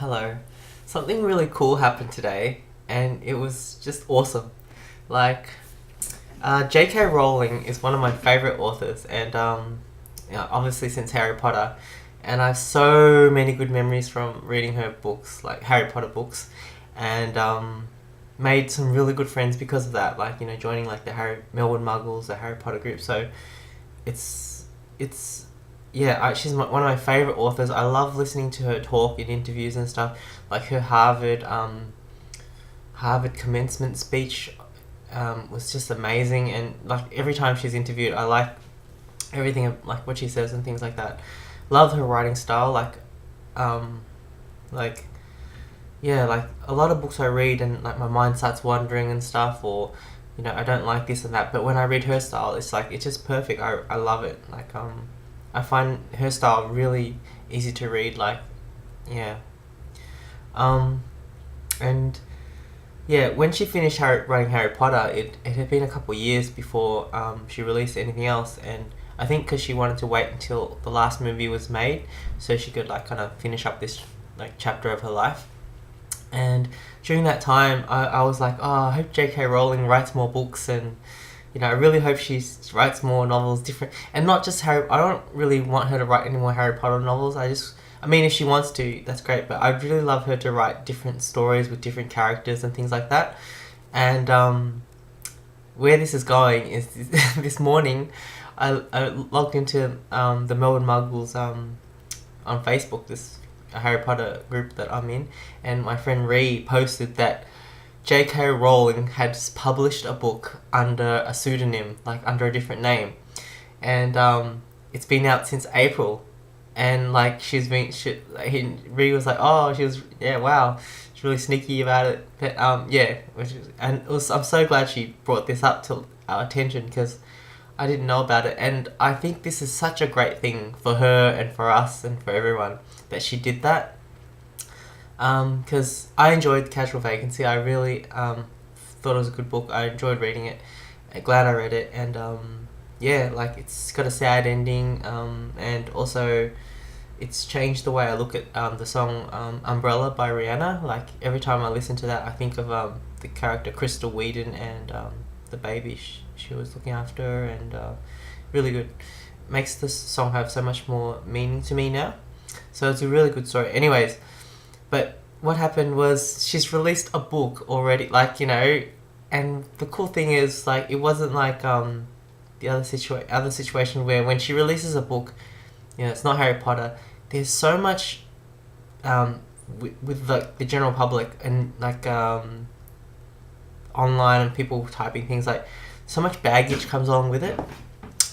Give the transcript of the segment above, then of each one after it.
Hello. Something really cool happened today, and it was just awesome. Like, JK Rowling is one of my favorite authors, and obviously since Harry Potter, and I have so many good memories from reading her books, like Harry Potter books, and made some really good friends because of that. Like, joining like the Harry Melbourne Muggles, the Harry Potter group. So it's yeah, she's one of my favorite authors. I love listening to her talk in interviews and stuff. Like her Harvard commencement speech was just amazing, and like every time she's interviewed, I like everything like what she says and things like that. Love her writing style. Um, like like a lot of books I read and like my mind starts wandering and stuff, or I don't like this and that. But when I read her style, it's just perfect. I love it. I find her style really easy to read. Yeah, um, and yeah, when she finished writing Harry Potter, it had been a couple of years before she released anything else, and I think because she wanted to wait until the last movie was made, so she could like kind of finish up this like chapter of her life. And during that time, I was like, oh, I hope J.K. Rowling writes more books, and I really hope she writes more novels, different, and not just Harry. I don't really want her to write any more Harry Potter novels. I mean, if she wants to, that's great. But I'd really love her to write different stories with different characters and things like that. And where this is going is this morning, I logged into the Melbourne Muggles on Facebook, this Harry Potter group that I'm in, and my friend Ree posted that J.K. Rowling had published a book under a pseudonym, like under a different name, and it's been out since April, and like Ree was like, oh, she was, yeah, wow, she's really sneaky about it, but I'm so glad she brought this up to our attention because I didn't know about it, and I think this is such a great thing for her and for us and for everyone that she did that. Because I enjoyed Casual Vacancy. I really thought it was a good book. I enjoyed reading it. I'm glad I read it, and like it's got a sad ending, and also it's changed the way I look at the song Umbrella by Rihanna. Like every time I listen to that, I think of the character Crystal Whedon and the baby she was looking after, and really good. Makes this song have so much more meaning to me now. So it's a really good story. Anyways, but what happened was she's released a book already, and the cool thing is like it wasn't like the other situation where when she releases a book, it's not Harry Potter. There's so much with the general public and online and people typing things, like so much baggage comes along with it.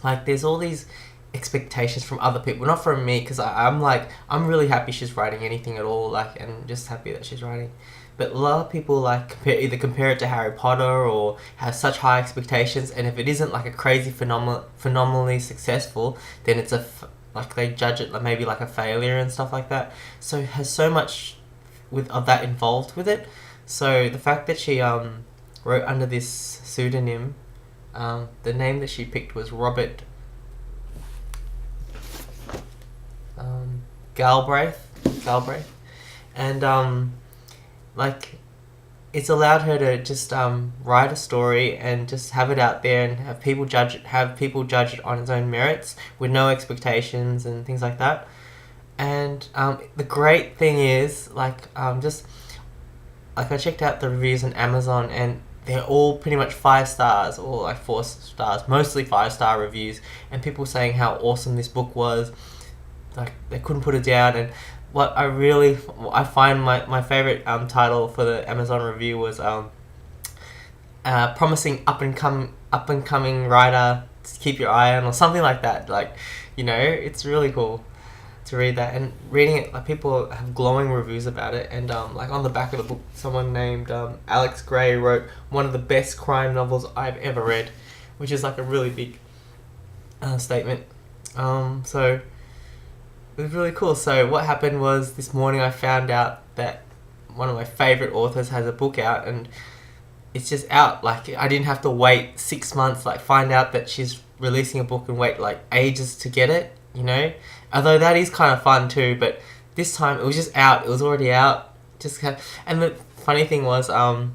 Like there's all these expectations from other people, not from me, because I'm really happy she's writing anything at all, and just happy that she's writing. But a lot of people either compare it to Harry Potter or have such high expectations, and if it isn't like a crazy phenomenally successful, then it's they judge it maybe like a failure and stuff like that. So it has so much of that involved with it. So the fact that she wrote under this pseudonym, the name that she picked was Robert Galbraith, and it's allowed her to just write a story and just have it out there and have people judge it on its own merits with no expectations and things like that. And the great thing is just I checked out the reviews on Amazon, and they're all pretty much 5 stars or like 4 stars, mostly 5-star reviews, and people saying how awesome this book was. Like they couldn't put it down. And what I find my favorite title for the Amazon review was promising up and coming writer to keep your eye on, or something like that. It's really cool to read that, and reading it, like people have glowing reviews about it, and on the back of the book someone named Alex Gray wrote one of the best crime novels I've ever read, which is like a really big statement. So it was really cool. So what happened was this morning I found out that one of my favorite authors has a book out, and it's just out. Like I didn't have to wait 6 months, find out that she's releasing a book and wait ages to get it, Although that is kind of fun too, but this time it was just out. It was already out. And the funny thing was, I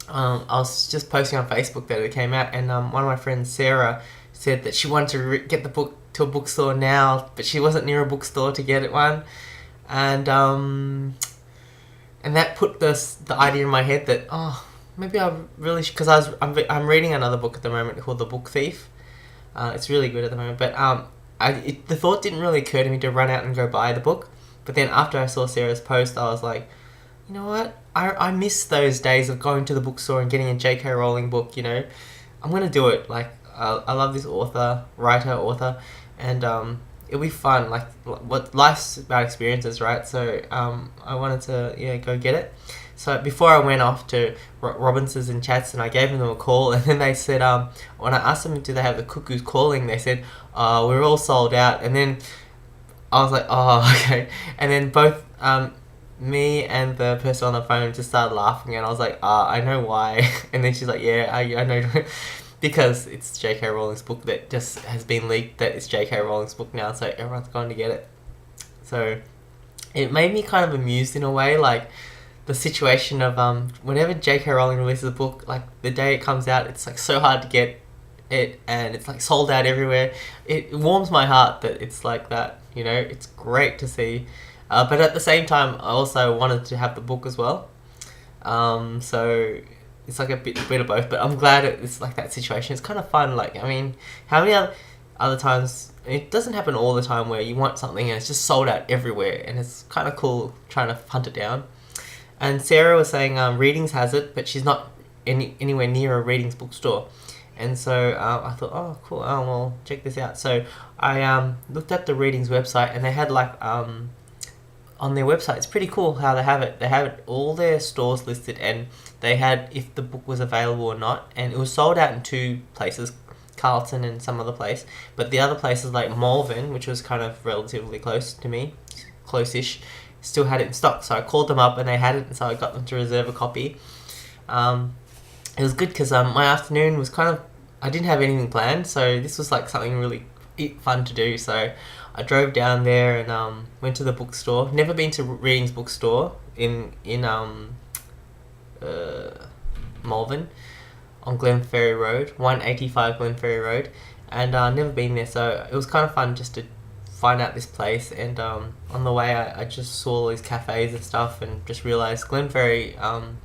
was just posting on Facebook that it came out, and one of my friends, Sarah, said that she wanted to get the book to a bookstore now, but she wasn't near a bookstore to get it one, and that put the idea in my head that maybe I really because I'm reading another book at the moment called The Book Thief. It's really good at the moment, but the thought didn't really occur to me to run out and go buy the book. But then after I saw Sarah's post, I was like, you know what? I miss those days of going to the bookstore and getting a JK Rowling book. You know, I'm gonna do it. Like I love this author, and it'll be fun. Like what life's about experiences, right? So I wanted to go get it. So before I went off to Robinson's and Chatston, I gave them a call, and then they said, when I asked them, do they have the Cuckoo's calling, they said, we're all sold out. And then I was like, oh, okay. And then both me and the person on the phone just started laughing, and I was like, I know why. And then she's like, yeah, I know. Because it's JK Rowling's book that just has been leaked that it's JK Rowling's book now, so everyone's going to get it. So it made me kind of amused in a way, like the situation of whenever JK Rowling releases a book, like the day it comes out, it's like so hard to get it, and it's like sold out everywhere. It warms my heart that it's like that, you know. It's great to see, but at the same time I also wanted to have the book as well, so it's like a bit of both. But I'm glad it's like that situation. It's kind of fun. Like, I mean, how many other times, it doesn't happen all the time, where you want something and it's just sold out everywhere, and it's kind of cool trying to hunt it down. And Sarah was saying Readings has it, but she's not anywhere near a Readings bookstore. And so I thought, oh, cool, well, check this out. So I looked at the Readings website, and they had like, on their website, it's pretty cool how they have it. They have all their stores listed, and they had if the book was available or not. And it was sold out in 2 places, Carlton and some other place. But the other places like Malvern, which was kind of relatively close to me, close-ish, still had it in stock. So I called them up and they had it, and so I got them to reserve a copy. It was good because my afternoon was kind of, I didn't have anything planned, so this was like something really fun to do. So I drove down there and went to the bookstore. Never been to Readings bookstore in Malvern on Glenferrie Road, 185 Glenferrie Road, and never been there, so it was kind of fun just to find out this place. And on the way I just saw all these cafes and stuff, and just realised Glenferrie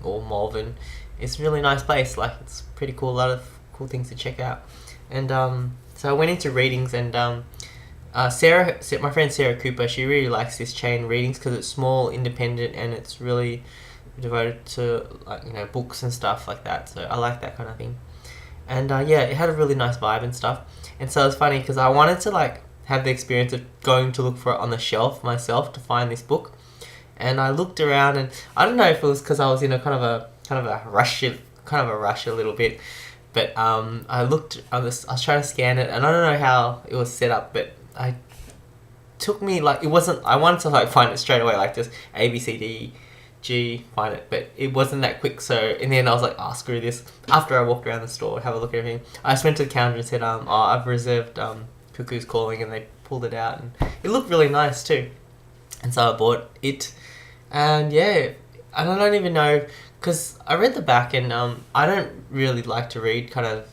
or Malvern is a really nice place. Like, it's pretty cool, a lot of cool things to check out. And so I went into Readings, and Sarah, my friend Sarah Cooper, she really likes this chain Readings because it's small, independent, and it's really devoted to, like, you know, books and stuff like that. So I like that kind of thing. And yeah, it had a really nice vibe and stuff. And so it's funny because I wanted to like have the experience of going to look for it on the shelf myself to find this book. And I looked around, and I don't know if it was because I was in a kind of a rush a little bit. But I was trying to scan it, and I don't know how it was set up, but I wanted to like find it straight away, like just A, B, C, D, G, find it, but it wasn't that quick. So in the end I was like, oh, screw this. After I walked around the store, have a look at everything, I just went to the counter and said, I've reserved Cuckoo's Calling, and they pulled it out, and it looked really nice too. And so I bought it, and yeah, I don't even know, because I read the back, and I don't really like to read kind of,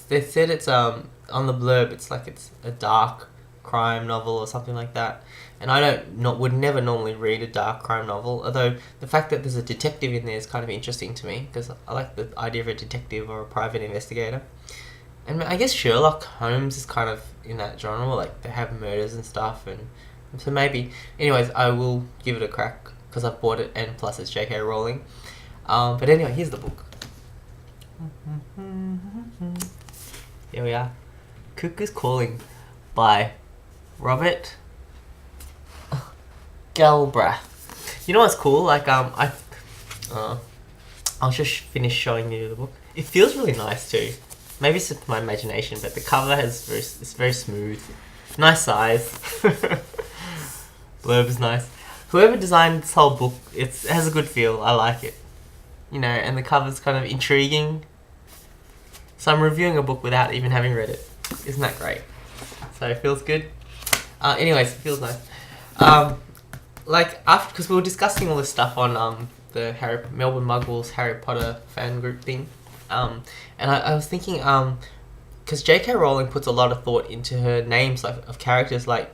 they said it's on the blurb, it's like it's a dark crime novel or something like that, and I would never normally read a dark crime novel, although the fact that there's a detective in there is kind of interesting to me, because I like the idea of a detective or a private investigator. And I guess Sherlock Holmes is kind of in that genre, like they have murders and stuff, and so maybe, anyways, I will give it a crack because I've bought it, and plus it's JK Rowling. But anyway, here's the book. Here we are. Cuckoo's Calling by Robert Galbraith. You know what's cool? Like I'll just finish showing you the book. It feels really nice too. Maybe it's just my imagination, but the cover it's very smooth, nice size. Blurb is nice. Whoever designed this whole book, it has a good feel. I like it. You know, and the cover's kind of intriguing. So I'm reviewing a book without even having read it. Isn't that great? So it feels good. Anyways, it feels nice. like after, because we were discussing all this stuff on the Melbourne Muggles Harry Potter fan group thing, and I was thinking because JK Rowling puts a lot of thought into her names of characters like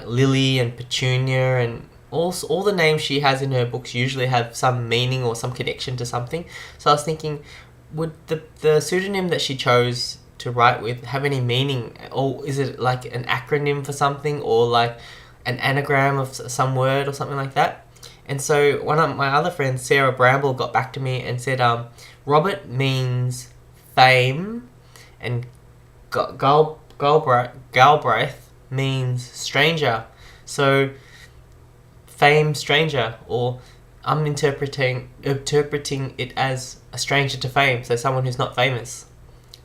Lily and Petunia, and all the names she has in her books usually have some meaning or some connection to something. So I was thinking, would the pseudonym that she chose to write with have any meaning, or is it like an acronym for something, or like an anagram of some word or something like that? And so one of my other friends, Sarah Bramble, got back to me and said, Robert means fame, and Galbraith means stranger. So fame, stranger, or I'm interpreting it as a stranger to fame, so someone who's not famous,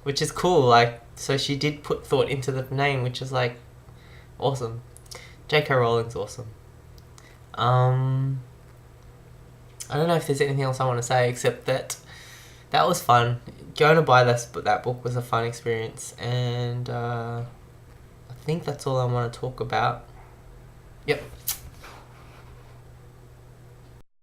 which is cool. Like, so she did put thought into the name, which is like awesome. JK Rowling's awesome. I don't know if there's anything else I want to say except that was fun. Going to buy that book was a fun experience, and I think that's all I want to talk about. Yep.